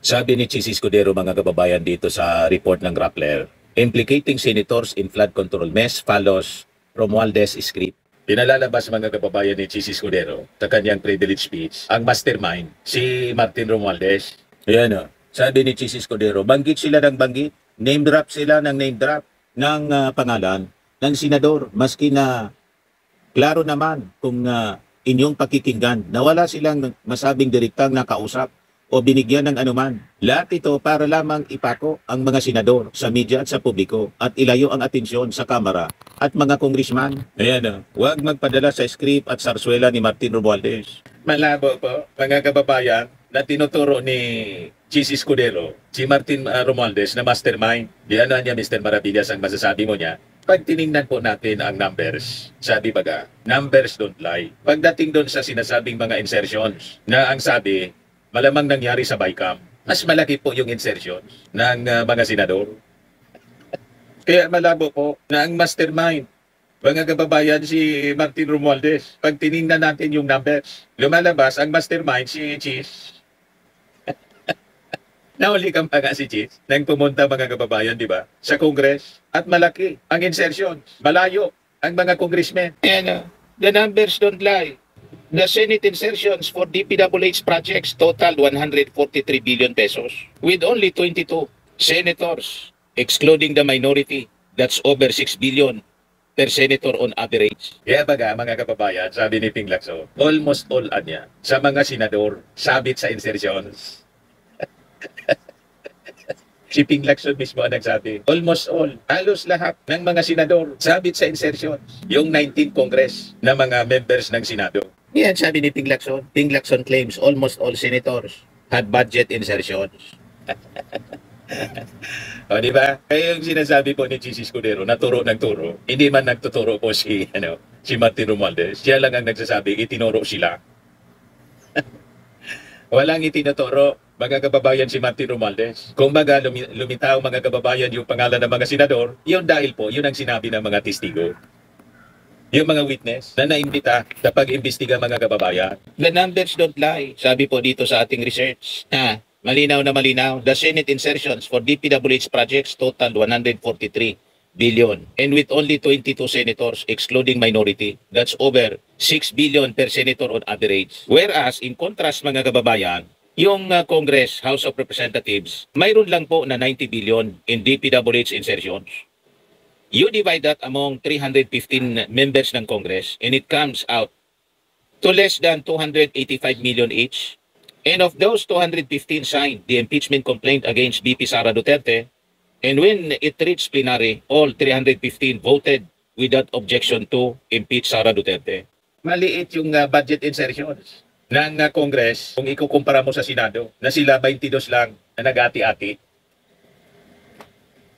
Sabi ni Chis Escudero mga kababayan dito sa report ng Rappler, implicating senators in flood control mess follows Romualdez script. Pinalalabas mga kababayan ni Chis Escudero sa kanyang privilege speech ang mastermind, si Martin Romualdez. Ayan o. Sabi ni Chis Escudero, banggit sila ng banggit, name drop sila ng name drop ng pangalan ng senador. Maski na klaro naman kung inyong pakikinggan na wala silang masabing direktang nakausap o binigyan ng anuman. Lahat ito para lamang ipako ang mga senador sa media at sa publiko at ilayo ang atensyon sa Kamara at mga kongresman. Ayan huwag magpadala sa script at sarswela ni Martin Romualdez. Malabo po, mga kababayan, na tinuturo ni Chis Escudero, si Martin Romualdez na mastermind. Di ano niya, Mr. Maravillas, ang masasabi mo niya? Pag tiningnan po natin ang numbers, sabi baga, numbers don't lie. Pagdating doon sa sinasabing mga insertions, na ang sabi, malamang nangyari sa BICAM, mas malaki po yung insertions ng mga senador. Kaya malabo po na ang mastermind, mga kababayan, si Martin Romualdez. Pag tiningnan natin yung numbers, lumalabas ang mastermind si Chis. Nahuli ka pa nga si Chis nang pumunta mga kababayan, di ba? Sa Congress. At malaki ang insertions. Malayo ang mga congressmen. And the numbers don't lie. The Senate insertions for DPWH projects totaled 143 billion pesos with only 22 senators, excluding the minority. That's over 6 billion per senator on average. Kaya baga mga kababayan, sabi ni Ping Lacson, almost all anya sa mga senador sabit sa insertions. Si Ping Lacson mismo ang nagsabi, almost all, halos lahat ng mga senador sabit sa insertions. Yung 19 Congress na mga members ng Senado. Yan sabi ni Ping Lacson. Ping Lacson claims almost all senators had budget insertions. O di ba? Kaya yung sinasabi po ni Chis Escudero, naturo ng turo, hindi man nagtuturo po si Martin Romualdez. Siya lang ang nagsasabi, itinuro sila. Walang itinuturo, mga kababayan, si Martin Romualdez. Kung baga lumitaw mga kababayan yung pangalan ng mga senador, yun dahil po, yun ang sinabi ng mga testigo. Yung mga witness na naimbita sa pag-imbestiga mga kababayan. The numbers don't lie, sabi po dito sa ating research. Malinaw na malinaw, the Senate insertions for DPWH projects totaled 143 billion. And with only 22 senators, excluding minority, that's over 6 billion per senator on average. Whereas, in contrast mga kababayan, yung Congress, House of Representatives, mayroon lang po na 90 billion in DPWH insertions. You divide that among 315 members ng Congress and it comes out to less than 285 million each. And of those 215 signed the impeachment complaint against VP Sara Duterte, and when it reached plenary, all 315 voted without objection to impeach Sara Duterte. Maliit yung budget insertions ng Congress kung ikukumpara mo sa Senado na sila 22 lang na nag-ati-ati.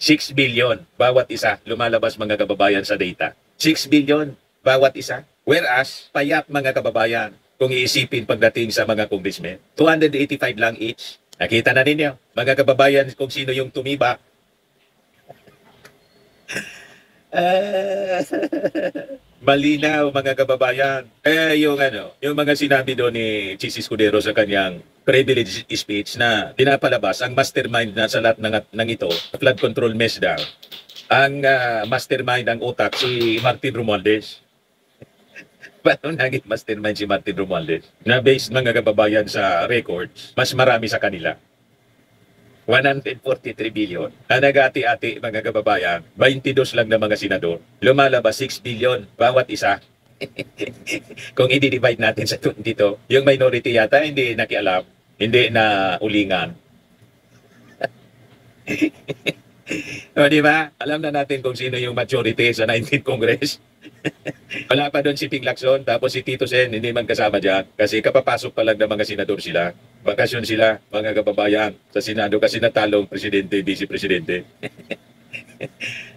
6 billion bawat isa, lumalabas mga kababayan sa data. 6 billion bawat isa. Whereas, payat mga kababayan, kung iisipin pagdating sa mga congressmen, 285 lang each. Nakita na ninyo, mga kababayan, kung sino yung tumiba. Malinaw mga kababayan. Yung mga sinabi doon ni Chis Escudero sa kanyang privilege speech na pinapalabas ang mastermind na sa lahat ng ito, flood control mess daw. Ang mastermind ang utak si Martin Romualdez. Paano naging mastermind si Martin Romualdez? Na based mga kababayan sa records, mas marami sa kanila. 143 billion. Ang nag-ati-ati mga kababayan, 22 lang na mga senador. Lumalabas 6 billion bawat isa. Kung i-divide natin sa 22, yung minority yata hindi nakialam, hindi na ulingan. O di ba? Alam na natin kung sino yung majority sa 19th Congress. Wala pa doon si Ping Lacson, tapos si Tito Sen, hindi man kasama dyan. Kasi kapapasok pa lang ng mga senador sila. Bakasyon sila, mga kababayan, sa Senado kasi natalong presidente, vice-presidente.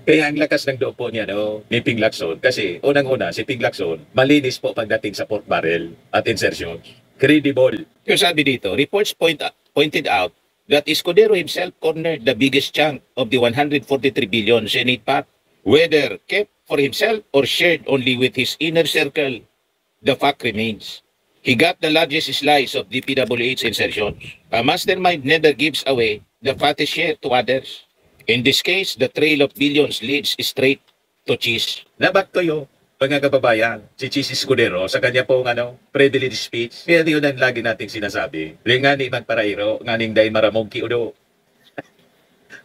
Kaya ang lakas ng loob po niya, ni Ping Lacson. Kasi unang-una, si Ping Lacson, malinis po pagdating sa pork barrel at insertions. Credible. Yung sabi dito, reports pointed out that Escudero himself cornered the biggest chunk of the 143 billion Senate pot, whether kept for himself or shared only with his inner circle. The fact remains, He got the largest slice of DPWH insertions. A mastermind never gives away the fattest share to others. In this case, the trail of billions leads straight to Cheese. Naback to you, mga kababayan, si Cheese Escudero sa kanya pong privilege speech. Kaya yun ang lagi nating sinasabi. Nga ni magparairo, nga ning dahil maramong kiudo.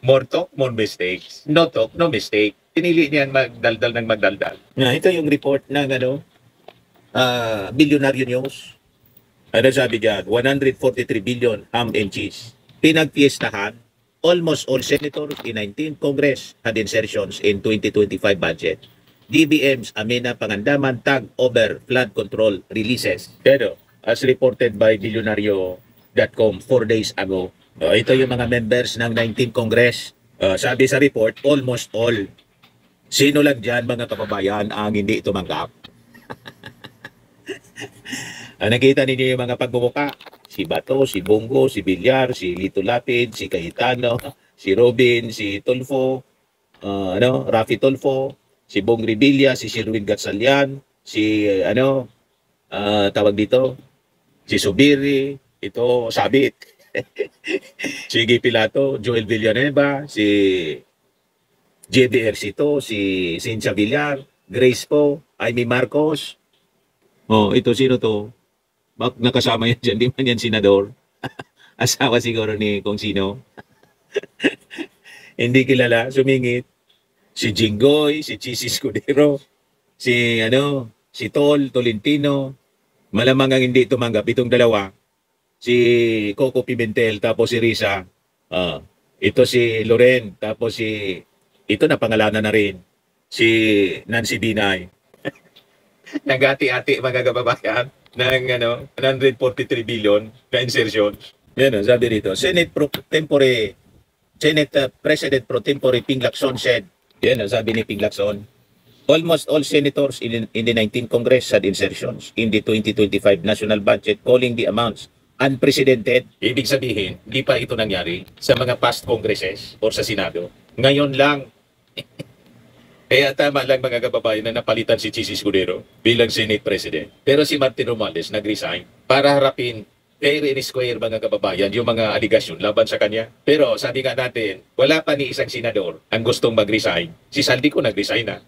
More talk, more mistakes. No talk, no mistake. Pinili niyan magdaldal ng magdaldal. Ito yung report ng Billionaire News. Ano sabi dyan? 143 billion ham and cheese. Pinagpiestahan, almost all senators in 19th Congress had insertions in 2025 budget. DBM's Amena Pangandaman tag over flood control releases. Pero, as reported by Billionario.com 4 days ago, ito yung mga members ng 19th Congress. Sabi sa report, almost all. Sino lang dyan mga kababayan ang hindi tumanggap? Nakita ninyo yung mga pagmumuka. Si Bato, si Bongo, si Villar, si Lito Lapid, si Cayetano, si Robin, si Tulfo, Rafi Tulfo, si Bong Revilla, si Sherwin Gatchalian, si tawag dito, si Subiri, ito Sabit. Si Guy Pilato, Joel Villanueva, si J.D. Ercito, si Cynthia Villar, Grace Po, Amy Marcos. Ito sino to? Bak nakasama yan dyan, di man yan senador. Asawa siguro ni kung sino. Hindi kilala, sumingit. Si Jinggoy, si Cheese Escudero, si Tol Tolentino. Malamang ang hindi tumanggap itong dalawa. Si Coco Pimentel, tapos si Risa. Ito si Loren, tapos ito na pangalanan na rin. Si Nancy Binay. Nagati-ati mga kababayan ng 143 billion na insertions. Yan sabi dito, Senate President Pro Tempore Ping Lacson said, yan sabi ni Ping Lacson, almost all senators in the 19th Congress had insertions in the 2025 national budget, calling the amounts unprecedented. Ibig sabihin, hindi pa ito nangyari sa mga past congresses or sa Senado. Ngayon lang. Kaya tama lang mga kababayan na napalitan si Cheese Escudero bilang Senate President. Pero si Martin Romualdez nag-resign para harapin fair and square mga kababayan yung mga aligasyon laban sa kanya. Pero sabi nga natin, wala pa ni isang senador ang gustong mag-resign. Si Saldico nag-resign na.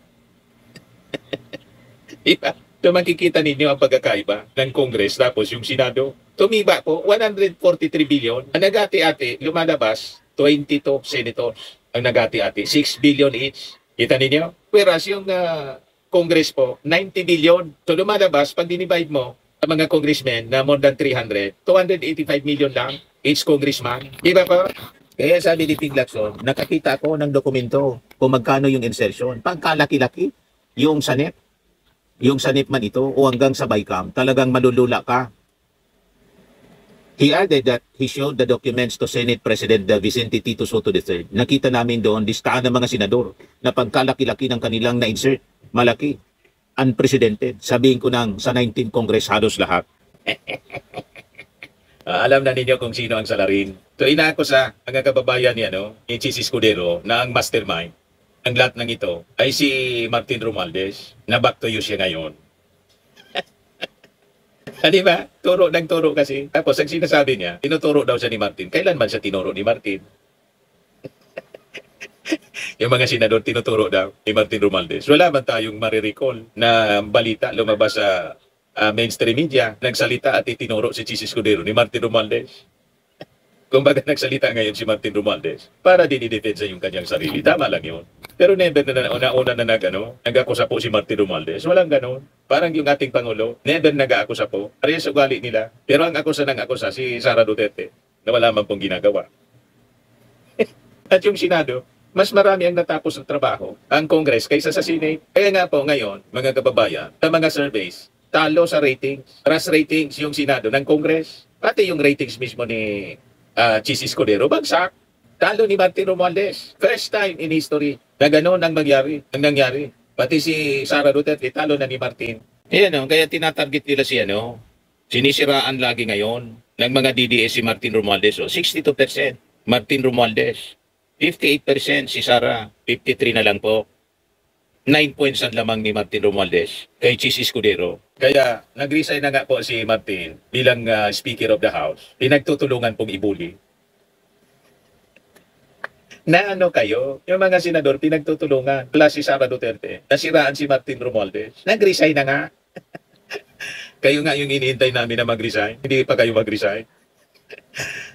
Diba? So makikita ninyo ang pagkakaiba ng Congress tapos yung Senado. Tumiba po, 143 billion. Ang nagati-ati, lumalabas, 22 senators. Ang nagati-ati, 6 billion each. Kita ninyo? Whereas yung Congress po, 90 billion. So lumalabas, pag dinivide mo, ang mga congressmen na more than 300, 285 million lang each congressman. Diba po? Kaya sabi ni Ping Lacson, nakakita ko ng dokumento kung magkano yung insertion. Pagkalaki-laki, yung sanip man ito o hanggang sa BICAM, talagang malulula ka. He added that he showed the documents to Senate President Vicente Tito Soto III. Nakita namin doon listahan ng mga senador na pagkalaki-laki ng kanilang na-insert. Malaki. Unprecedented. Sabihin ko nang sa 19th Congress halos lahat. Alam na ninyo kung sino ang salarin. So inako sa mga kababayan ni Cheese Escudero na ang mastermind. Ang lahat ng ito ay si Martin Romualdez na back to you siya ngayon. Di ba? Turo ng turo kasi. Tapos ang sinasabi niya, tinuturo daw siya ni Martin. Kailan man siya tinuro ni Martin? Yung mga senador tinuturo daw ni Martin Romualdez. Wala man tayong marirecall na balita lumabas sa mainstream media. Nagsalita at itinuro si Cheese Escudero ni Martin Romualdez. Kumbaga nagsalita ngayon si Martin Romualdez para dinidefensa yung kanyang sarili. Tama lang yun. Pero never na nag-akusa po si Martin Romualdez. Walang ganon. Parang yung ating Pangulo, never nag-akusa po. Parehas ugali nila. Pero ang akusa ng akusa si Sara Duterte na wala man pong ginagawa. At yung Senado, mas marami ang natapos ng trabaho ang Congress kaysa sa Senate. Kaya nga po ngayon, mga kababayan, sa mga surveys, talo sa ratings. Trust ratings yung Senado ng Congress. Pati yung ratings mismo ni Cheese Escudero, bagsak. Talo ni Martin Romualdez. First time in history na gano'n ang nangyari. Pati si Sara Duterte, talo na ni Martin. Kaya tinatarget nila sinisiraan lagi ngayon ng mga DDS si Martin Romualdez. 62% Martin Romualdez. 58% si Sara. 53 na lang po. 9 points ang lamang ni Martin Romualdez kay Chis Escudero. Kaya nag-resign na nga po si Martin bilang Speaker of the House. Pinagtutulungan pong ibuli. Na ano kayo, yung mga senador pinagtutulungan, plus si Sara Duterte, nasiraan si Martin Romualdez. Nag-resign na nga. Kayo nga yung iniintay namin na mag-resign. Hindi pa kayo mag-resign.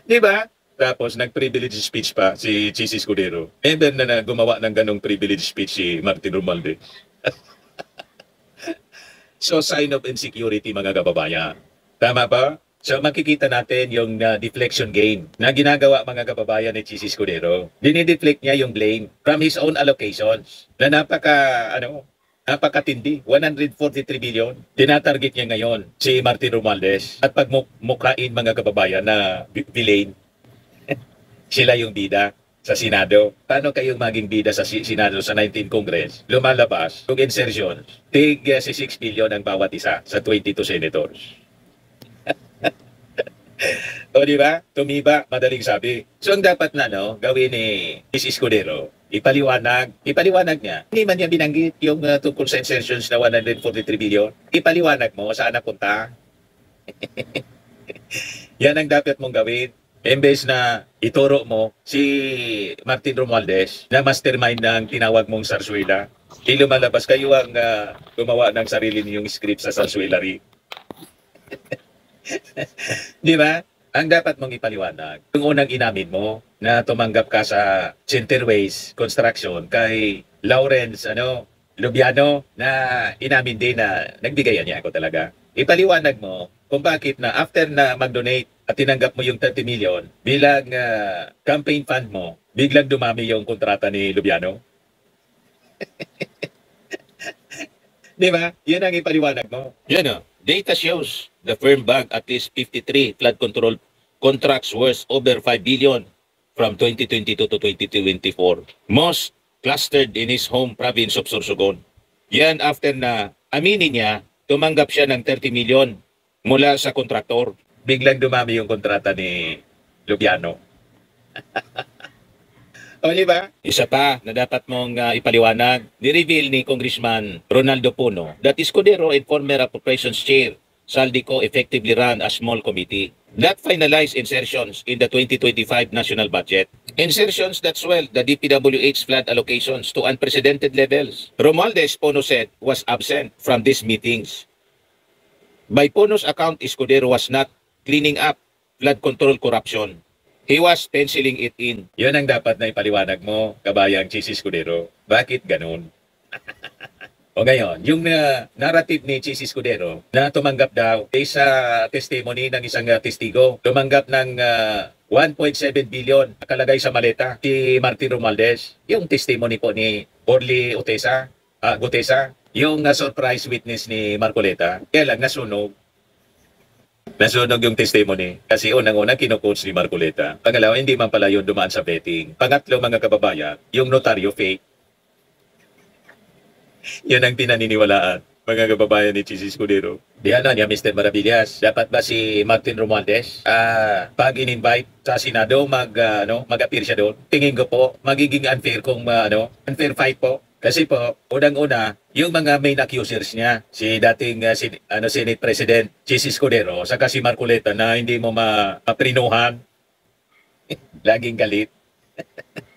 Di ba? Tapos nag-privilege speech pa si Chis Escudero. And then na gumawa ng ganong privilege speech si Martin Romualdez. So sign of insecurity mga kababayan. Tama ba? So makikita natin yung deflection game na ginagawa mga kababayan ni Chis Escudero. Dinideflect niya yung blame from his own allocations na napakatindi. 143 billion. Tinatarget niya ngayon si Martin Romualdez at pagmukhain mga kababayan na villain. Sila yung bida sa Senado. Paano kayong maging bida sa Senado sa 19th Congress? Lumalabas yung insertions. Tig si 6 billion ang bawat isa sa 22 senators. O di ba? Tumiba, madaling sabi. So ang dapat na gawin ni Chis Escudero, ipaliwanag niya. Hindi man niya binanggit yung tungkol sa insertions na 143 billion. Ipaliwanag mo saan napunta. Yan ang dapat mong gawin. Imbes na ituro mo si Martin Romualdez na mastermind ng tinawag mong Zarzuela. Lumalabas kayo ang gumawa ng sarili niyong script sa Zarzuelary. Di ba? Ang dapat mong ipaliwanag, yung unang inamin mo na tumanggap ka sa Centerways Construction kay Lawrence Lubiano na inamin din na nagbigayan niya ako talaga. Ipaliwanag mo kung bakit na after na mag-donate at tinanggap mo yung 30 million bilang campaign fund mo, biglang dumami yung kontrata ni Lubiano. Di ba? Yan ang ipaliwanag mo. Yan data shows the firm bagged at least 53 flood control contracts worth over 5 billion from 2022 to 2024. Most clustered in his home province of Sorsogon. Yan after na aminin niya, tumanggap siya ng 30 million mula sa kontraktor. Biglang dumami yung kontrata ni Lubiano. O di ba? Isa pa na dapat mong ipaliwanag, ni-reveal ni Congressman Ronaldo Puno that Escudero and former Appropriations Chair Saldico effectively ran a small committee that finalized insertions in the 2025 national budget. Insertions that swelled the DPWH flood allocations to unprecedented levels. Romualdez, Puno said, was absent from these meetings. By Puno's account, Escudero was not cleaning up flood control corruption. He was penciling it in. Yun ang dapat na ipaliwanag mo, kabayang Chis Escudero. Bakit ganun? O ngayon, yung narrative ni Chis Escudero na tumanggap daw sa testimony ng isang testigo, tumanggap ng 1.7 billion nakalagay sa maleta si Martin Romualdez. Yung testimony po ni Orly Gutesa, yung surprise witness ni Marcoleta, kaya lang nasunog yung testimony. Kasi unang-unang kino-coach ni Marcoleta. Pangalawa, hindi man pala yun dumaan sa betting. Pangatlo, mga kababayan, yung notaryo fake. Yan ang pinaniniwalaan, mga kababayan ni Chis Escudero. Di niya, Mr. Maravillas, dapat ba si Martin Romualdez, pag in-invite sa Senado, mag-appear siya doon? Tingin ko po, magiging unfair kung unfair fight po. Kasi po, unang-una, yung mga main accusers niya, si dating Senate President Chis Escudero, saka si Marcoleta na hindi mo maprinuhan, laging galit.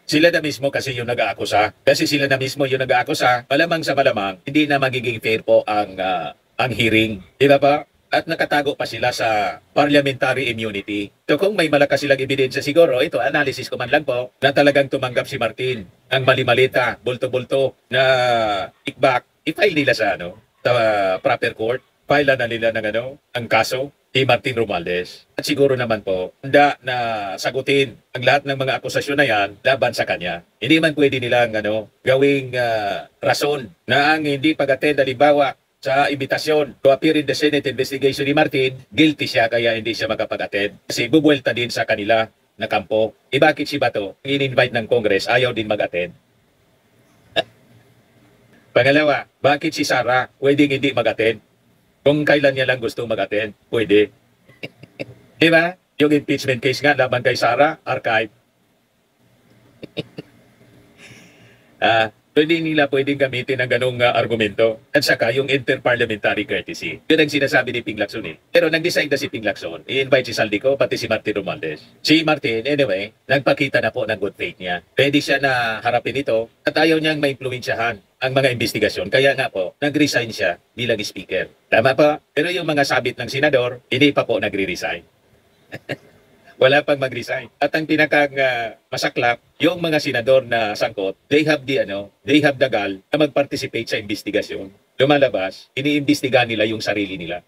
Sila na mismo kasi yung nag-aakusa. Kasi sila na mismo yung nag-aakusa, malamang sa malamang, hindi na magiging fair po ang hearing. Di ba pa? At nakatago pa sila sa parliamentary immunity. So kung may malakas silang ebidensya siguro, ito analysis ko man lang po, na talagang tumanggap si Martin ang mali-malita, bulto-bulto na kickback, i-file nila sa proper court, file na nila ng ang kaso ni Martin Romualdez. At siguro naman po, handa na sagutin ang lahat ng mga akusasyon na yan laban sa kanya. Hindi man pwede nilang gawing rason na ang hindi pag-attend halimbawa sa imbitasyon to appear in the Senate investigation ni Martin, guilty siya kaya hindi siya makapag-attend. Kasi bubuelta din sa kanila na kampo. Bakit si Bato, in-invite ng Congress, ayaw din mag-attend? Pangalawa, bakit si Sara pwedeng hindi mag-attend? Kung kailan niya lang gusto mag-attend, pwede. Di ba? Yung impeachment case nga laban kay Sara, archive. Hindi nila pwedeng gamitin ang ganong argumento. At saka yung interparliamentary courtesy. Yun ang sinasabi ni Ping Lacson eh. Pero nag-decide na si Ping Lacson, i-invite si Saldico pati si Martin Romualdez. Si Martin, anyway, nagpakita na po ng good faith niya. Pwede siya na harapin ito at ayaw niyang maimpluwensyahan ang mga investigasyon. Kaya nga po, nag-resign siya bilang speaker. Tama pa? Pero yung mga sabit ng senador, hindi pa po nagre-resign. Wala pang mag-resign. At ang pinakang masaklap, yung mga senador na sangkot, they have the gall na mag-participate sa investigasyon. Lumalabas, iniimbestiga nila yung sarili nila.